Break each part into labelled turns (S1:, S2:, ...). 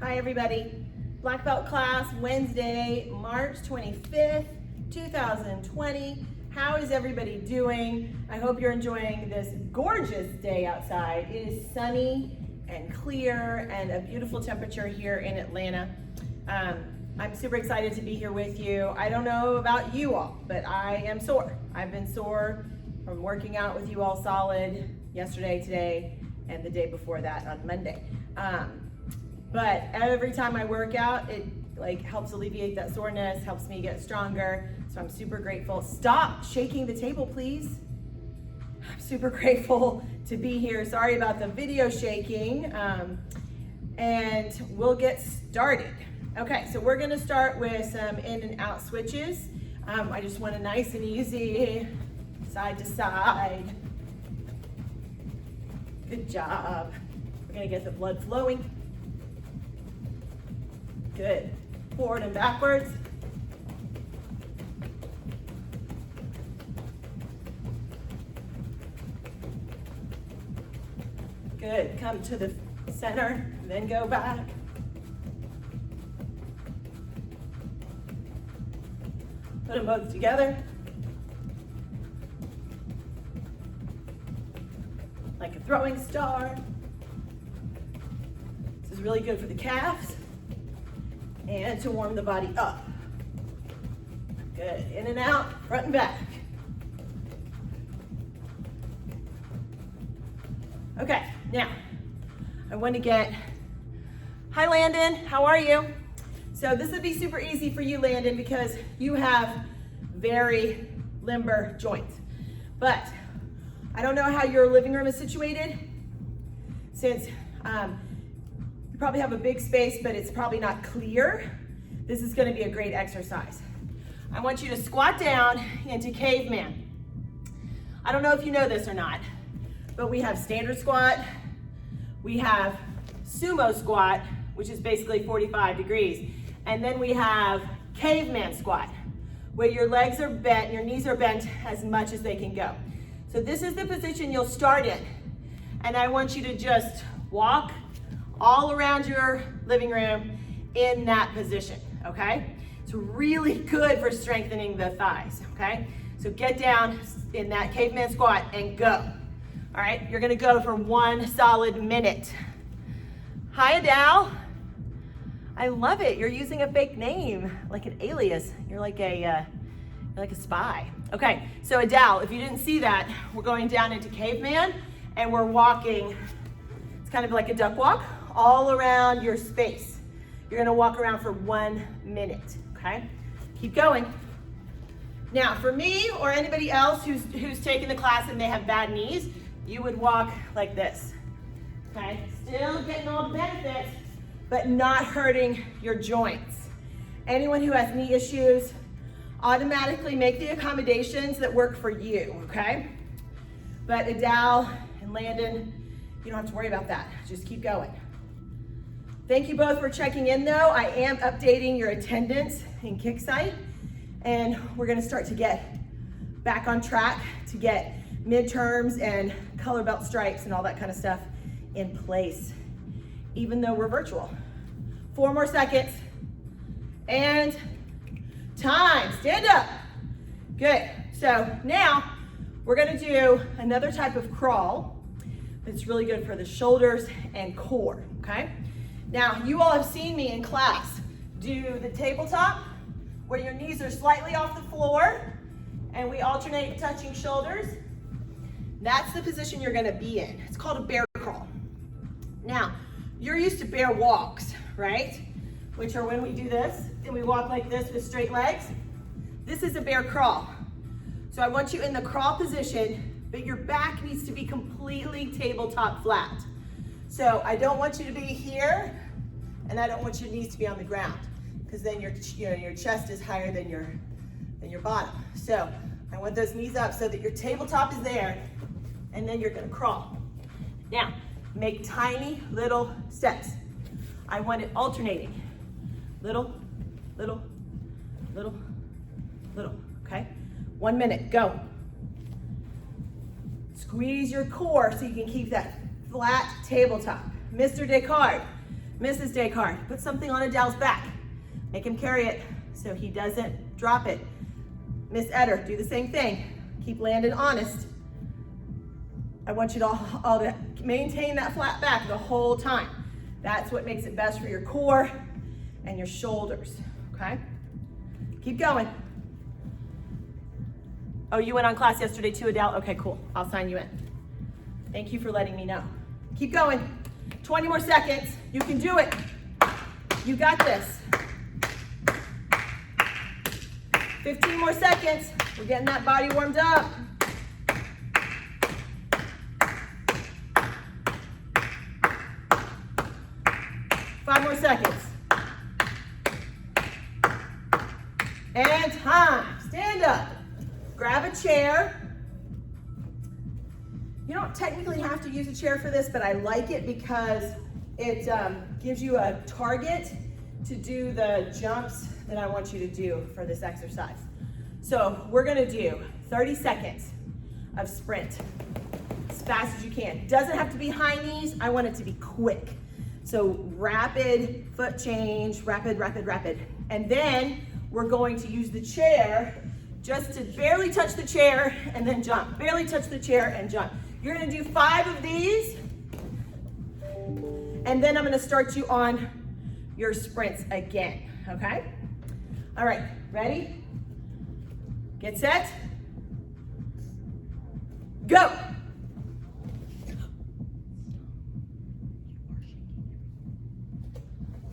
S1: Hi everybody. Black belt class, Wednesday, March 25th, 2020. How is everybody doing? I hope you're enjoying this gorgeous day outside. It is sunny and clear and a beautiful temperature here in Atlanta. I'm super excited to be here with you. I don't know about you all, but I am sore. I've been sore from working out with you all solid yesterday, today, and the day before that on Monday. But every time I work out, it helps alleviate that soreness, helps me get stronger. So I'm super grateful. Stop shaking the table, please. I'm super grateful to be here. Sorry about the video shaking. And we'll get started. Okay, so we're gonna start with some in and out switches. I just want a nice and easy side to side. Good job. We're gonna get the blood flowing. Good. Forward and backwards. Good. Come to the center, then go back. Put them both together. Like a throwing star. This is really good for the calves and to warm the body up. Good. In and out, front and back. Okay, now I want to get, hi Landon, how are you? So this would be super easy for you, Landon, because you have very limber joints. But I don't know how your living room is situated, since you probably have a big space, but it's probably not clear. This is gonna be a great exercise. I want you to squat down into caveman. I don't know if you know this or not, but we have standard squat, we have sumo squat, which is basically 45 degrees, and then we have caveman squat, where your legs are bent, your knees are bent as much as they can go. So this is the position you'll start in, and I want you to just walk all around your living room in that position, okay? It's really good for strengthening the thighs, okay? So get down in that caveman squat and go. All right, you're gonna go for 1 solid minute. Hi, Adele. I love it. You're using a fake name, like an alias. You're like a spy. Okay, so Adele, if you didn't see that, we're going down into caveman and we're walking. It's kind of like a duck walk all around your space. You're gonna walk around for 1 minute, okay? Keep going. Now, for me or anybody else who's taking the class and they have bad knees, you would walk like this, okay? Still getting all the benefits, but not hurting your joints. Anyone who has knee issues, automatically make the accommodations that work for you, okay? But Adele and Landon, you don't have to worry about that. Just keep going. Thank you both for checking in though. I am updating your attendance in Kicksite, and we're gonna start to get back on track to get midterms and color belt stripes and all that kind of stuff in place, even though we're virtual. 4 more seconds, and time, stand up. Good, so now we're gonna do another type of crawl. It's really good for the shoulders and core, okay? Now, you all have seen me in class do the tabletop, where your knees are slightly off the floor, and we alternate touching shoulders. That's the position you're gonna be in. It's called a bear crawl. Now, you're used to bear walks, right? Which are when we do this, and we walk like this with straight legs. This is a bear crawl. So I want you in the crawl position, but your back needs to be completely tabletop flat. So I don't want you to be here, and I don't want your knees to be on the ground, because then your chest is higher than your bottom. So I want those knees up so that your tabletop is there, and then you're gonna crawl. Now, make tiny little steps. I want it alternating. Little, little, little, little, okay? 1 minute, go. Squeeze your core so you can keep that flat tabletop. Mr. Descartes, Mrs. Descartes, put something on Adele's back. Make him carry it so he doesn't drop it. Miss Eder, do the same thing. Keep Landon honest. I want you to all to maintain that flat back the whole time. That's what makes it best for your core and your shoulders, okay? Keep going. Oh, you went on class yesterday too, Adele? Okay, cool. I'll sign you in. Thank you for letting me know. Keep going. 20 more seconds. You can do it. You got this. 15 more seconds. We're getting that body warmed up. Five more seconds. And time. Stand up. Grab a chair. You don't technically have to use a chair for this, but I like it because it gives you a target to do the jumps that I want you to do for this exercise. So we're gonna do 30 seconds of sprint as fast as you can. Doesn't have to be high knees. I want it to be quick. So rapid foot change, rapid, rapid, rapid. And then we're going to use the chair just to barely touch the chair and then jump. Barely touch the chair and jump. You're gonna do 5 of these, and then I'm gonna start you on your sprints again, okay? All right, ready? Get set. Go.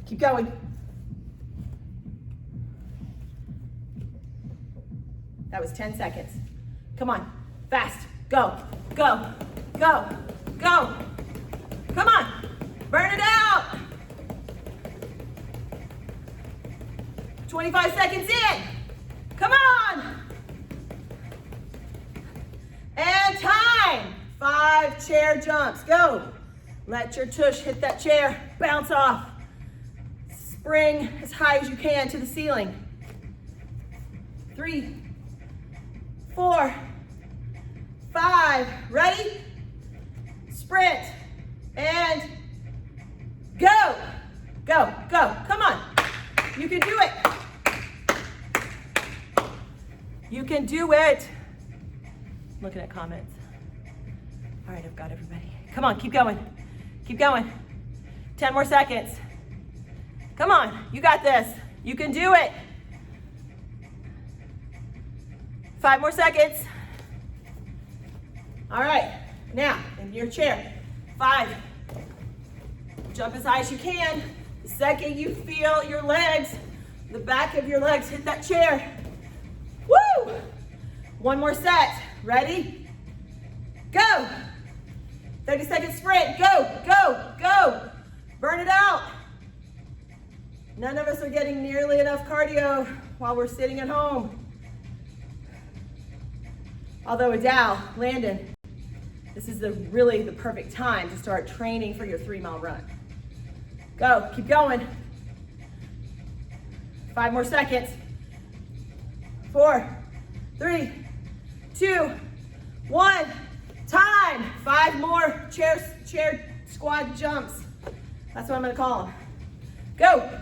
S1: Keep going. That was 10 seconds. Come on, fast. Go, go, go, go. Come on, burn it out. 25 seconds in. Come on. And time. 5 chair jumps. Go. Let your tush hit that chair. Bounce off. Spring as high as you can to the ceiling. 3, 4, 5. Ready? Sprint. And go. Go, go. Come on. You can do it. You can do it. Looking at comments. All right, I've got everybody. Come on, keep going. Keep going. 10 more seconds. Come on, you got this. You can do it. 5 more seconds. All right, now in your chair. 5. Jump as high as you can. The second you feel your legs, the back of your legs hit that chair. Woo! 1 more set. Ready? Go. 30-second sprint. Go, go, go. Burn it out. None of us are getting nearly enough cardio while we're sitting at home. Although Adele, Landon, this is really the perfect time to start training for your 3-mile run. Go, keep going. 5 more seconds. 4, 3, 2, 1. Time. 5 more chair squat jumps. That's what I'm gonna call them. Go.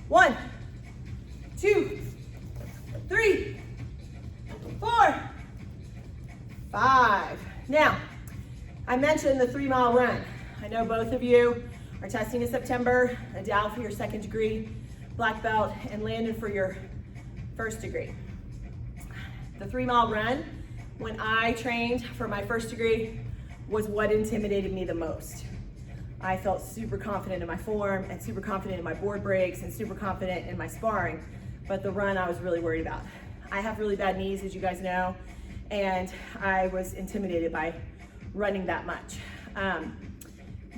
S1: 1, 2, 3, 4, 5. Now, I mentioned the 3-mile run. I know both of you are testing in September, Adele for your 2nd degree, black belt, and Landon for your 1st degree. The 3-mile run, when I trained for my 1st degree, was what intimidated me the most. I felt super confident in my form and super confident in my board breaks and super confident in my sparring, but the run I was really worried about. I have really bad knees, as you guys know, and I was intimidated by running that much.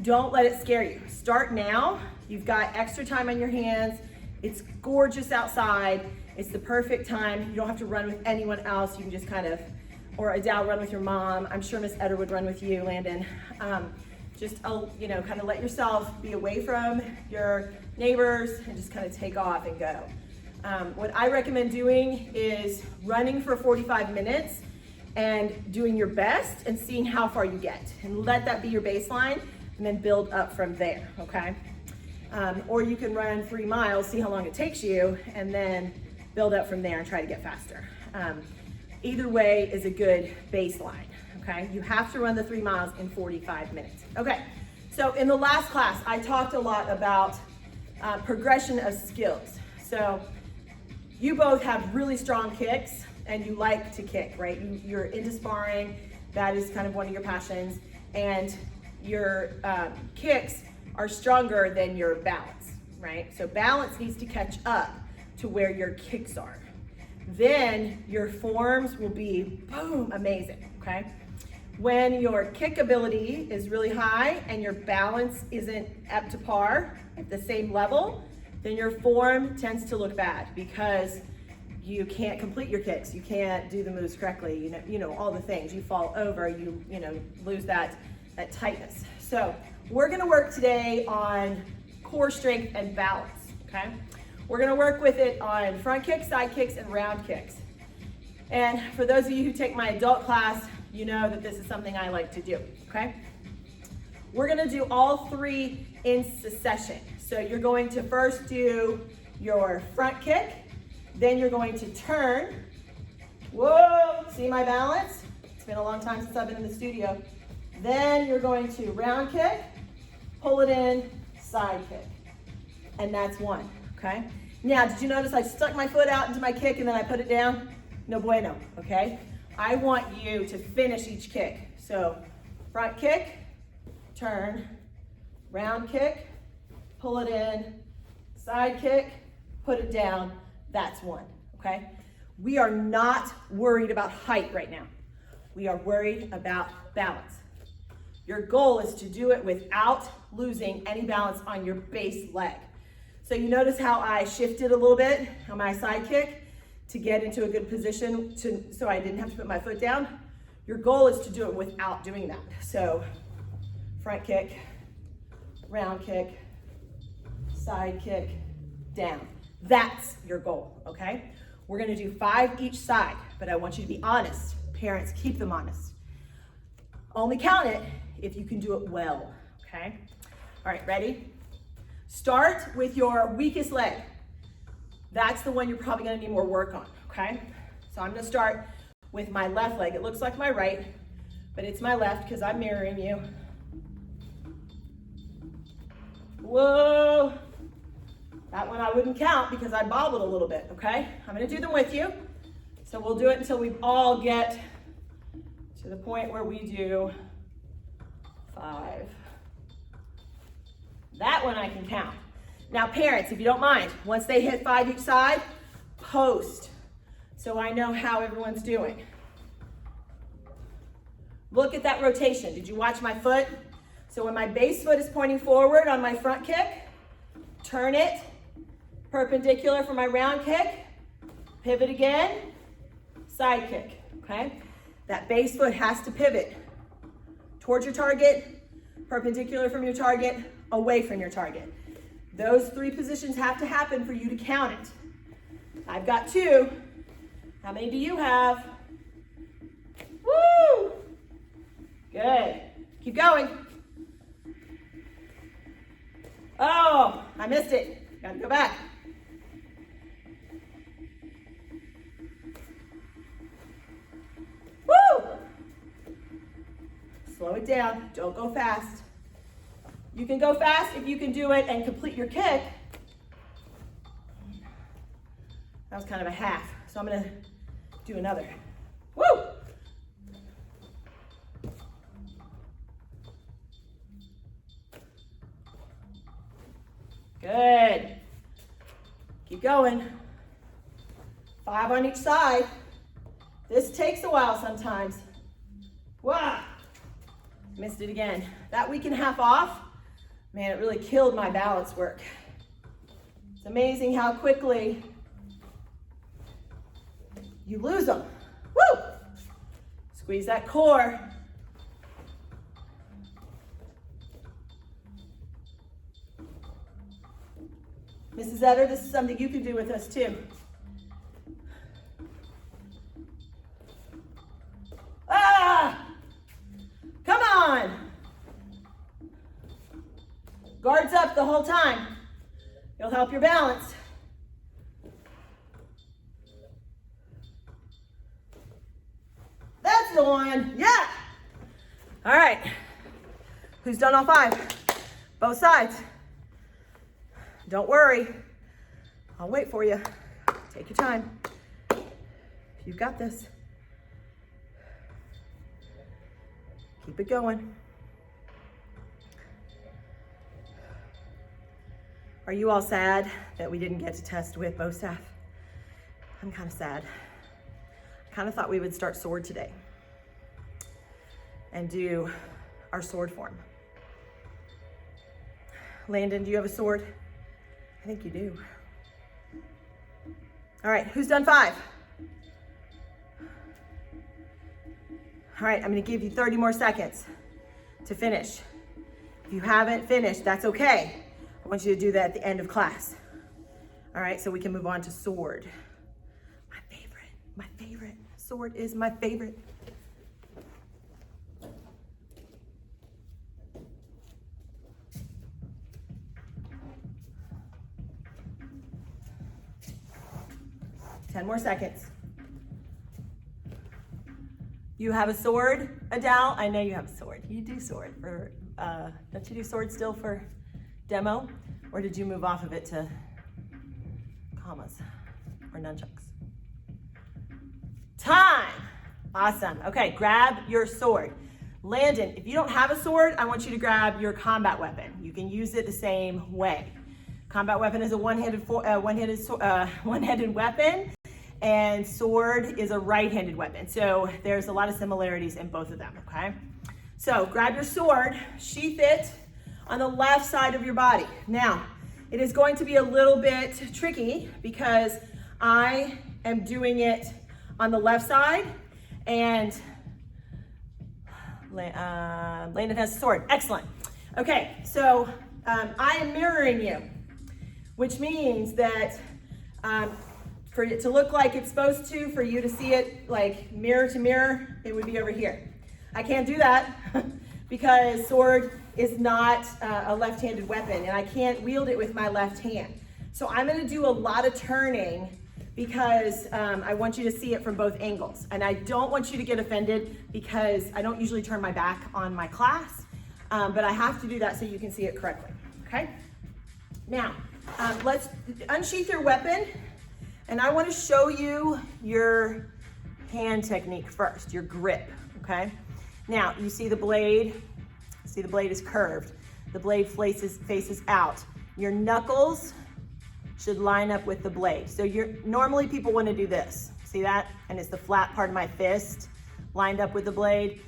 S1: Don't let it scare you. Start now. You've got extra time on your hands. It's gorgeous outside. It's the perfect time. You don't have to run with anyone else. You can just kind of, or Adele, run with your mom. I'm sure Miss Eder would run with you, Landon. Just, kind of let yourself be away from your neighbors and just kind of take off and go. What I recommend doing is running for 45 minutes and doing your best and seeing how far you get. And let that be your baseline and then build up from there, okay? Or you can run 3 miles, see how long it takes you, and then build up from there and try to get faster. Either way is a good baseline, okay? You have to run the 3 miles in 45 minutes. Okay, so in the last class, I talked a lot about progression of skills. So you both have really strong kicks and you like to kick, right? You're into sparring, that is kind of one of your passions, and your kicks are stronger than your balance, right? So balance needs to catch up to where your kicks are. Then your forms will be, boom, amazing, okay? When your kick ability is really high and your balance isn't up to par at the same level, then your form tends to look bad because you can't complete your kicks, you can't do the moves correctly, you know all the things. You fall over, you lose that tightness. So we're gonna work today on core strength and balance, okay? We're gonna work with it on front kicks, side kicks, and round kicks. And for those of you who take my adult class, you know that this is something I like to do, okay? We're gonna do all 3 in succession. So you're going to first do your front kick, then you're going to turn. Whoa, see my balance? It's been a long time since I've been in the studio. Then you're going to round kick, pull it in, side kick. And that's 1, okay? Now, did you notice I stuck my foot out into my kick and then I put it down? No bueno, okay? I want you to finish each kick. So front kick, turn, round kick, pull it in, side kick, put it down. That's 1, okay? We are not worried about height right now. We are worried about balance. Your goal is to do it without losing any balance on your base leg. So you notice how I shifted a little bit on my side kick to get into a good position so I didn't have to put my foot down. Your goal is to do it without doing that. So front kick, round kick, side kick, down. That's your goal, okay? We're gonna do 5 each side, but I want you to be honest. Parents, keep them honest. Only count it if you can do it well, okay? All right, ready? Start with your weakest leg. That's the one you're probably gonna need more work on, okay? So I'm gonna start with my left leg. It looks like my right, but it's my left because I'm mirroring you. Whoa. That one I wouldn't count because I bobbled a little bit, okay? I'm gonna do them with you. So we'll do it until we all get to the point where we do 5. That one I can count. Now parents, if you don't mind, once they hit 5 each side, post, so I know how everyone's doing. Look at that rotation. Did you watch my foot? So when my base foot is pointing forward on my front kick, turn it, perpendicular for my round kick, pivot again, side kick, okay? That base foot has to pivot towards your target, perpendicular from your target, away from your target. Those 3 positions have to happen for you to count it. I've got 2. How many do you have? Woo! Good. Keep going. Oh, I missed it. Gotta go back. Woo! Slow it down. Don't go fast. You can go fast if you can do it and complete your kick. That was kind of a half, so I'm gonna do another. Woo! Good. Keep going. 5 on each side. This takes a while sometimes. Wow. Missed it again. That week and a half off, man, it really killed my balance work. It's amazing how quickly you lose them. Woo! Squeeze that core. Mrs. Etter, this is something you can do with us too. Ah! Come on! Guards up the whole time. It'll help your balance. That's the one. Yeah. All right. Who's done all 5? Both sides. Don't worry. I'll wait for you. Take your time. You've got this. Keep it going. Are you all sad that we didn't get to test with bow staff? I'm kind of sad. I kind of thought we would start sword today and do our sword form. Landon, do you have a sword? I think you do. All right, who's done 5? All right, I'm gonna give you 30 more seconds to finish. If you haven't finished, that's okay. I want you to do that at the end of class. All right, so we can move on to sword. My favorite. Sword is my favorite. Ten more seconds. You have a sword, Adele? I know you have a sword. You do sword for, don't you do sword still for demo? Or did you move off of it to commas or nunchucks? Time. Awesome. Okay, grab your sword. Landon, if you don't have a sword, I want you to grab your combat weapon. You can use it the same way. Combat weapon is a one-handed weapon, and sword is a right-handed weapon. So there's a lot of similarities in both of them, okay? So grab your sword, sheath it on the left side of your body. Now, it is going to be a little bit tricky because I am doing it on the left side, and Landon has a sword. Excellent. Okay, so I am mirroring you, which means that for it to look like it's supposed to, for you to see it like mirror to mirror, it would be over here. I can't do that because sword is not a left-handed weapon, and I can't wield it with my left hand. So I'm gonna do a lot of turning because I want you to see it from both angles. And I don't want you to get offended because I don't usually turn my back on my class, but I have to do that so you can see it correctly, okay? Now, let's unsheath your weapon, and I want to show you your hand technique first, your grip, okay? Now, you see the blade? See the blade is curved. The blade faces out. Your knuckles should line up with the blade. So normally people want to do this. See that? And it's the flat part of my fist lined up with the blade.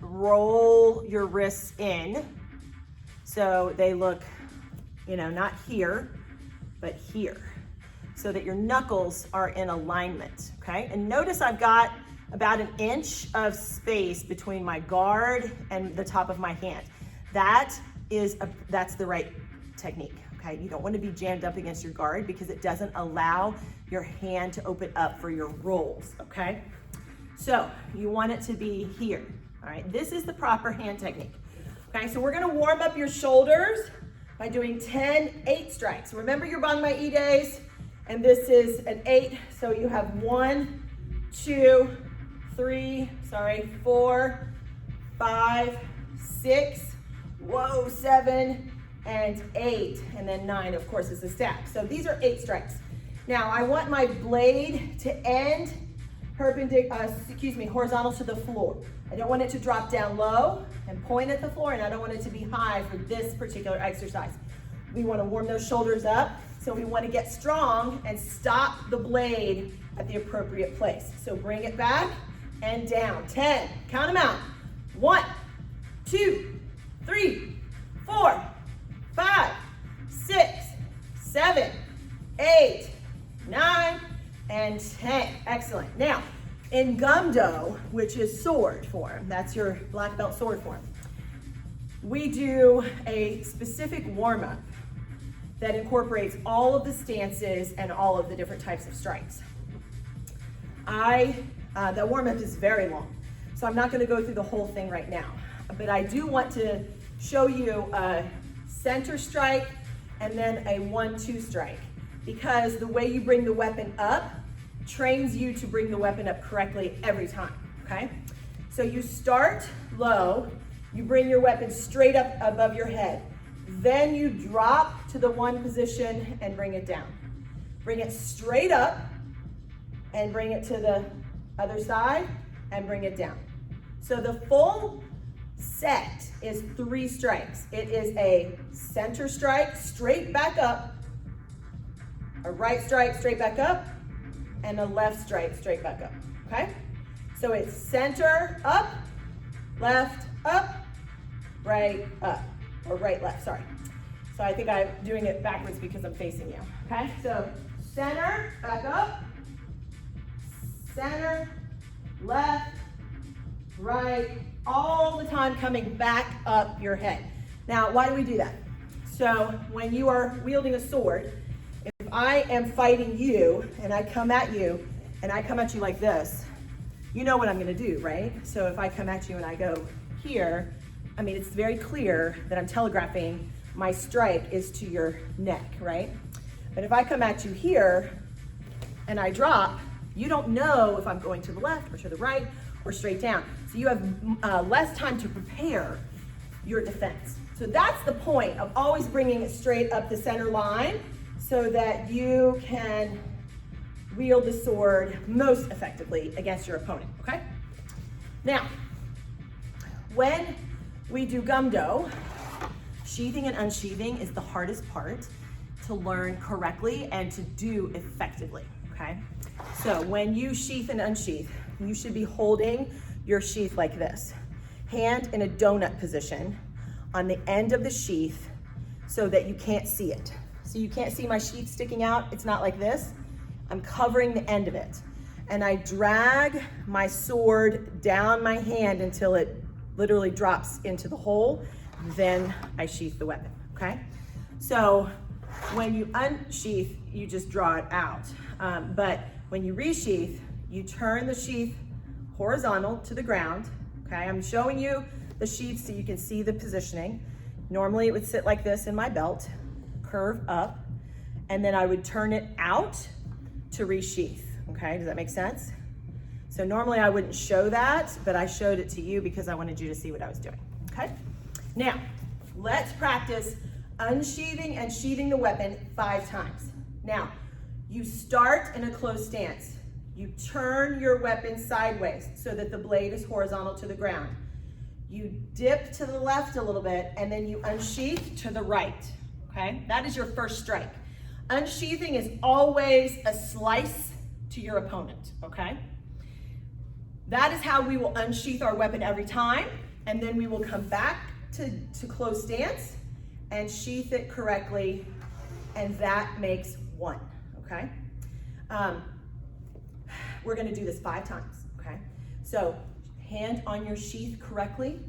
S1: Roll your wrists in so they look, you know, not here, but here, so that your knuckles are in alignment, okay? And notice I've got about 1 inch of space between my guard and the top of my hand. That's the right technique, okay? You don't want to be jammed up against your guard because it doesn't allow your hand to open up for your rolls, okay? So you want it to be here, all right? This is the proper hand technique, okay? So we're gonna warm up your shoulders by doing 10 8 strikes. Remember your Bang Mai days, and this is an 8, so you have 1, 2, 3, 4, 5, 6, 7, and 8, and then 9, of course, is a stack. So these are 8 strikes. Now I want my blade to end horizontal to the floor. I don't want it to drop down low and point at the floor, and I don't want it to be high for this particular exercise. We want to warm those shoulders up, so we want to get strong and stop the blade at the appropriate place. So bring it back and down. 10, count them out. 1, 2, 3, 4, 5, 6, 7, 8, 9, and 10. Excellent. Now, in gumdo, which is sword form, that's your black belt sword form, we do a specific warm-up that incorporates all of the stances and all of the different types of strikes. The warm-up is very long, so I'm not going to go through the whole thing right now, but I do want to show you a center strike and then a 1-2 strike. Because the way you bring the weapon up trains you to bring the weapon up correctly every time, okay? So you start low, you bring your weapon straight up above your head. Then you drop to the 1 position and bring it down. Bring it straight up and bring it to the other side and bring it down. So the full set is 3 strikes. It is a center strike, straight back up, a right strike, straight back up, and a left strike, straight back up, okay? So it's center, up, left, up, right, up, or right, left, sorry. So I think I'm doing it backwards because I'm facing you, okay? So center, back up, center, left, right, all the time coming back up your head. Now, why do we do that? So when you are wielding a sword, if I am fighting you and I come at you like this, you know what I'm gonna do, right? So if I come at you and I go here, I mean, it's very clear that I'm telegraphing my strike is to your neck, right? But if I come at you here and I drop, you don't know if I'm going to the left or to the right or straight down. So you have less time to prepare your defense. So that's the point of always bringing it straight up the center line so that you can wield the sword most effectively against your opponent, okay? Now, when we do gumdo, sheathing and unsheathing is the hardest part to learn correctly and to do effectively, okay? So when you sheath and unsheath, you should be holding your sheath like this. Hand in a donut position on the end of the sheath so that you can't see it. So you can't see my sheath sticking out. It's not like this. I'm covering the end of it. And I drag my sword down my hand until it literally drops into the hole. Then I sheath the weapon, okay? So when you unsheath, you just draw it out. But when you resheath, you turn the sheath horizontal to the ground, okay? I'm showing you the sheath so you can see the positioning. Normally it would sit like this in my belt, curve up, and then I would turn it out to resheath, okay? Does that make sense? So normally I wouldn't show that, but I showed it to you because I wanted you to see what I was doing, okay? Now, let's practice unsheathing and sheathing the weapon 5 times. Now, you start in a closed stance. You turn your weapon sideways so that the blade is horizontal to the ground. You dip to the left a little bit and then you unsheath to the right, okay? That is your first strike. Unsheathing is always a slice to your opponent, okay? That is how we will unsheath our weapon every time, and then we will come back to close stance and sheath it correctly, and that makes 1, okay? We're gonna do this 5 times, okay? So hand on your sheath correctly,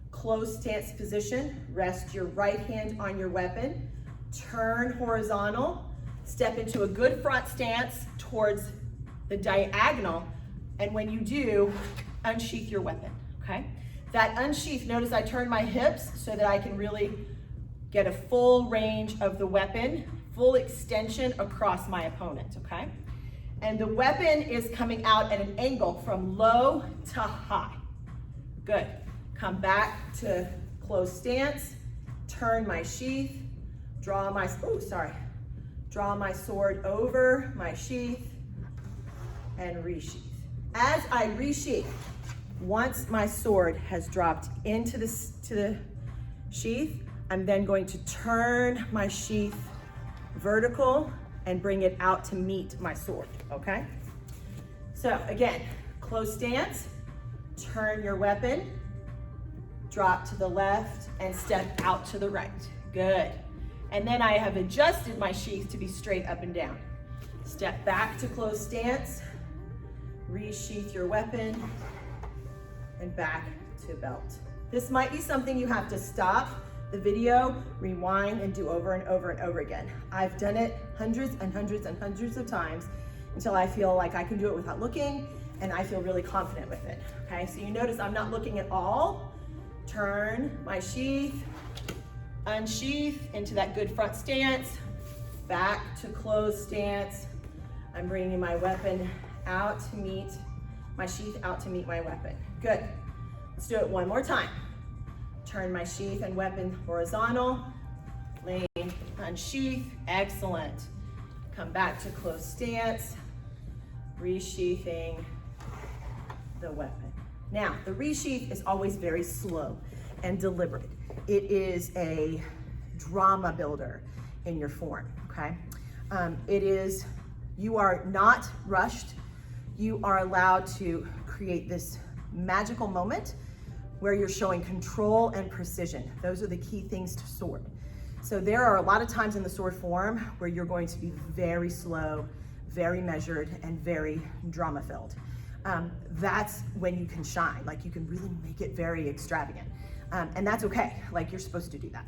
S1: close stance position, rest your right hand on your weapon, turn horizontal, step into a good front stance towards the diagonal, and when you do, unsheath your weapon, okay? That unsheath, notice I turn my hips so that I can really get a full range of the weapon, full extension across my opponent, okay? And the weapon is coming out at an angle from low to high. Good. Come back to close stance, turn my sheath, draw my sword over my sheath and resheath. As I resheath, once my sword has dropped into the sheath, I'm then going to turn my sheath vertical and bring it out to meet my sword, okay? So again, close stance, turn your weapon, drop to the left and step out to the right. Good. And then I have adjusted my sheath to be straight up and down. Step back to close stance, resheath your weapon, and back to belt. This might be something you have to stop the video, rewind, and do over and over and over again. I've done it hundreds and hundreds and hundreds of times until I feel like I can do it without looking, and I feel really confident with it, okay? So you notice I'm not looking at all. Turn my sheath, unsheath into that good front stance, back to closed stance. I'm bringing my weapon out to meet, my sheath out to meet my weapon. Good. Let's do it one more time. Turn my sheath and weapon horizontal, lane, unsheath, excellent. Come back to closed stance, resheathing the weapon. Now, the resheath is always very slow and deliberate. It is a drama builder in your form, okay? You are not rushed. You are allowed to create this magical moment where you're showing control and precision. Those are the key things to sword. So there are a lot of times in the sword form where you're going to be very slow, very measured, and very drama-filled. That's when you can shine, like you can really make it very extravagant. And that's okay, like you're supposed to do that.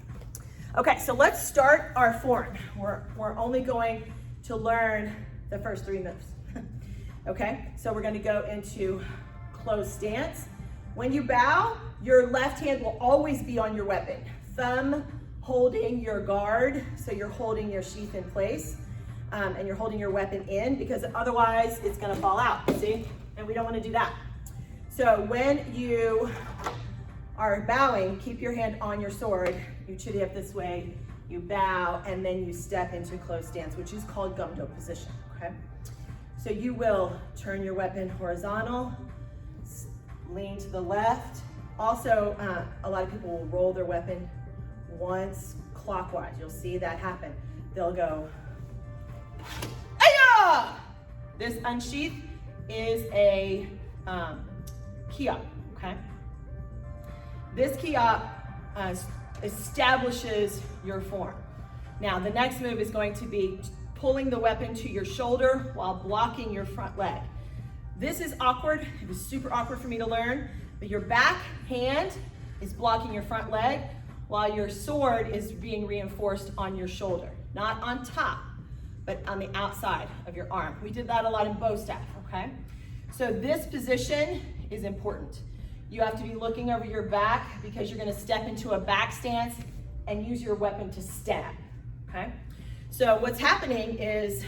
S1: Okay, so let's start our form. We're only going to learn the first 3 moves. Okay, so we're gonna go into closed stance. When you bow, your left hand will always be on your weapon. Thumb holding your guard, so you're holding your sheath in place, and you're holding your weapon in, because otherwise it's gonna fall out, see? And we don't wanna do that. So when you are bowing, keep your hand on your sword, you chitty up this way, you bow, and then you step into closed stance, which is called gumdo position, okay? So you will turn your weapon horizontal, lean to the left. Also, a lot of people will roll their weapon once clockwise. You'll see that happen. They'll go, Aya! This unsheath is a key up, okay? This key up establishes your form. Now, the next move is going to be pulling the weapon to your shoulder while blocking your front leg. This is awkward. It was super awkward for me to learn, but your back hand is blocking your front leg while your sword is being reinforced on your shoulder, not on top, but on the outside of your arm. We did that a lot in bow staff, okay? So this position is important. You have to be looking over your back because you're gonna step into a back stance and use your weapon to stab, okay? So what's happening is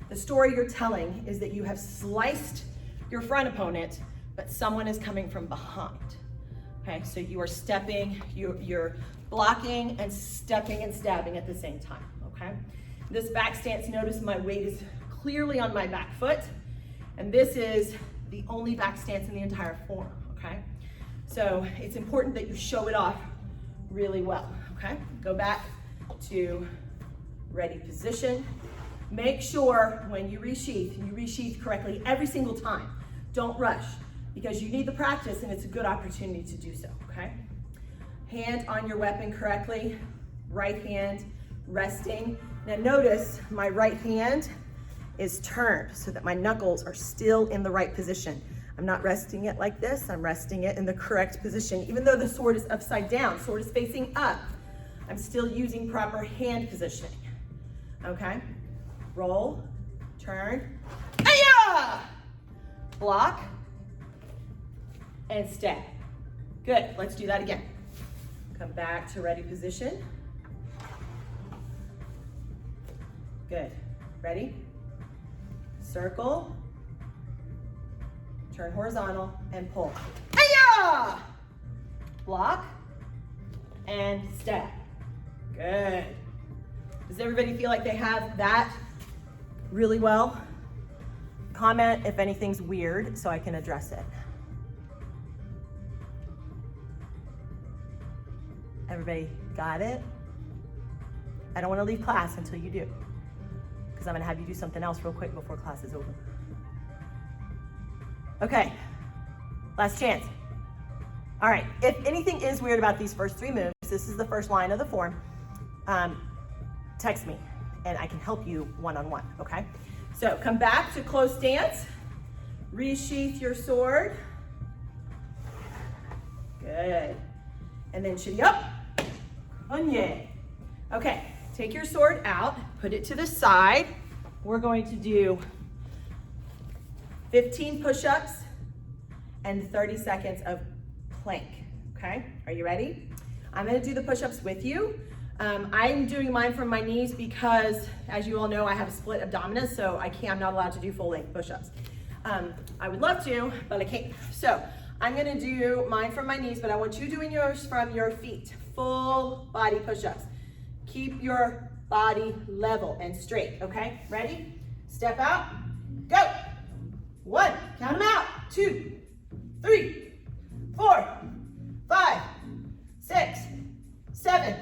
S1: the story you're telling is that you have sliced your front opponent, but someone is coming from behind, okay? So you are stepping, you're blocking and stepping and stabbing at the same time, okay? This back stance, notice my weight is clearly on my back foot, and this is the only back stance in the entire form, okay? So it's important that you show it off really well, okay? Go back to ready position. Make sure when you resheath correctly every single time. Don't rush, because you need the practice and it's a good opportunity to do so, okay? Hand on your weapon correctly, right hand resting. Now notice my right hand is turned so that my knuckles are still in the right position. I'm not resting it like this, I'm resting it in the correct position. Even though the sword is upside down, sword is facing up, I'm still using proper hand positioning, okay? Roll, turn, Aya! Block, and stab. Good, let's do that again. Come back to ready position. Good, ready? Circle, turn horizontal, and pull. Aya! Block, and stab. Good. Does everybody feel like they have that really well? Comment if anything's weird so I can address it. Everybody got it? I don't want to leave class until you do, because I'm going to have you do something else real quick before class is over. Okay, last chance. All right, if anything is weird about these first 3 moves, this is the first line of the form, text me and I can help you one-on-one, okay? So come back to close stance, resheath your sword. Good. And then shitty up, onye. Okay, take your sword out, put it to the side. We're going to do 15 push-ups and 30 seconds of plank, okay? Are you ready? I'm gonna do the push-ups with you. I'm doing mine from my knees because, as you all know, I have a split abdominis, so I'm not allowed to do full length push-ups. I would love to, but I can't. So I'm gonna do mine from my knees, but I want you doing yours from your feet. Full body push-ups. Keep your body level and straight, okay? Ready? Step out, go. 1, count them out. 2, 3, 4, 5, 6, 7,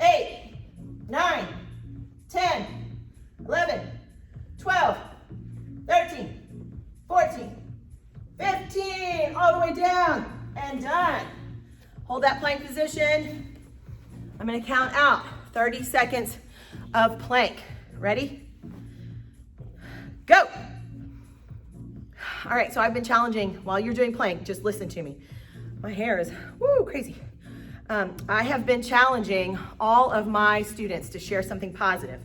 S1: 8, 9, 10, 11, 12, 13, 14, 15, all the way down and done. Hold that plank position. I'm gonna count out 30 seconds of plank. Ready? Go. All right, so I've been challenging, while you're doing plank, just listen to me. My hair is, crazy. I have been challenging all of my students to share something positive.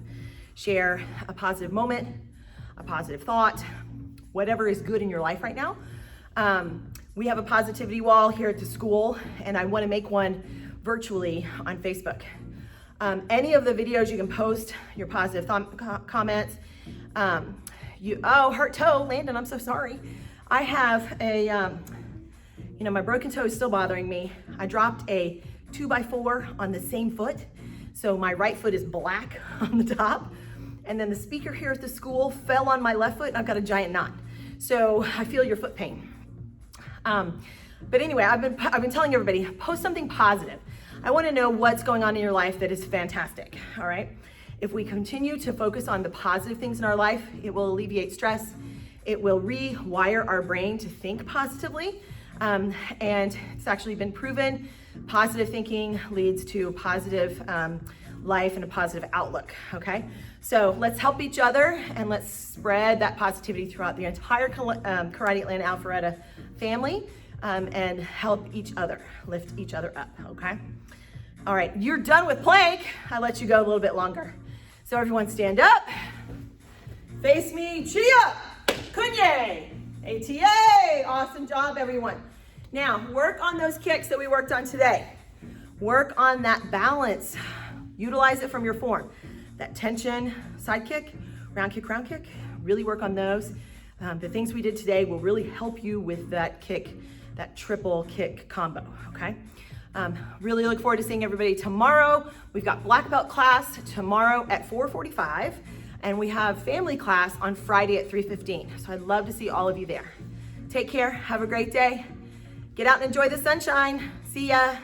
S1: Share a positive moment, a positive thought, whatever is good in your life right now. We have a positivity wall here at the school, and I want to make one virtually on Facebook. Any of the videos you can post your positive comments. Hurt toe, Landon, I'm so sorry. I have a, my broken toe is still bothering me. I dropped a 2x4 on the same foot, so my right foot is black on the top. And then the speaker here at the school fell on my left foot, and I've got a giant knot. So I feel your foot pain. But anyway, I've been telling everybody, post something positive. I want to know what's going on in your life that is fantastic, all right? If we continue to focus on the positive things in our life, it will alleviate stress. It will rewire our brain to think positively. And it's actually been proven, positive thinking leads to a positive life and a positive outlook, okay? So let's help each other and let's spread that positivity throughout the entire Karate Atlanta Alpharetta family and help each other, lift each other up, okay? All right, you're done with plank. I let you go a little bit longer. So everyone stand up, face me, chia, kunye, ATA, awesome job everyone. Now work on those kicks that we worked on today. Work on that balance, utilize it from your form. That tension, side kick, round kick, really work on those. The things we did today will really help you with that kick, that triple kick combo, okay? Really look forward to seeing everybody tomorrow. We've got black belt class tomorrow at 4:45, and we have family class on Friday at 3:15. So I'd love to see all of you there. Take care, have a great day. Get out and enjoy the sunshine. See ya.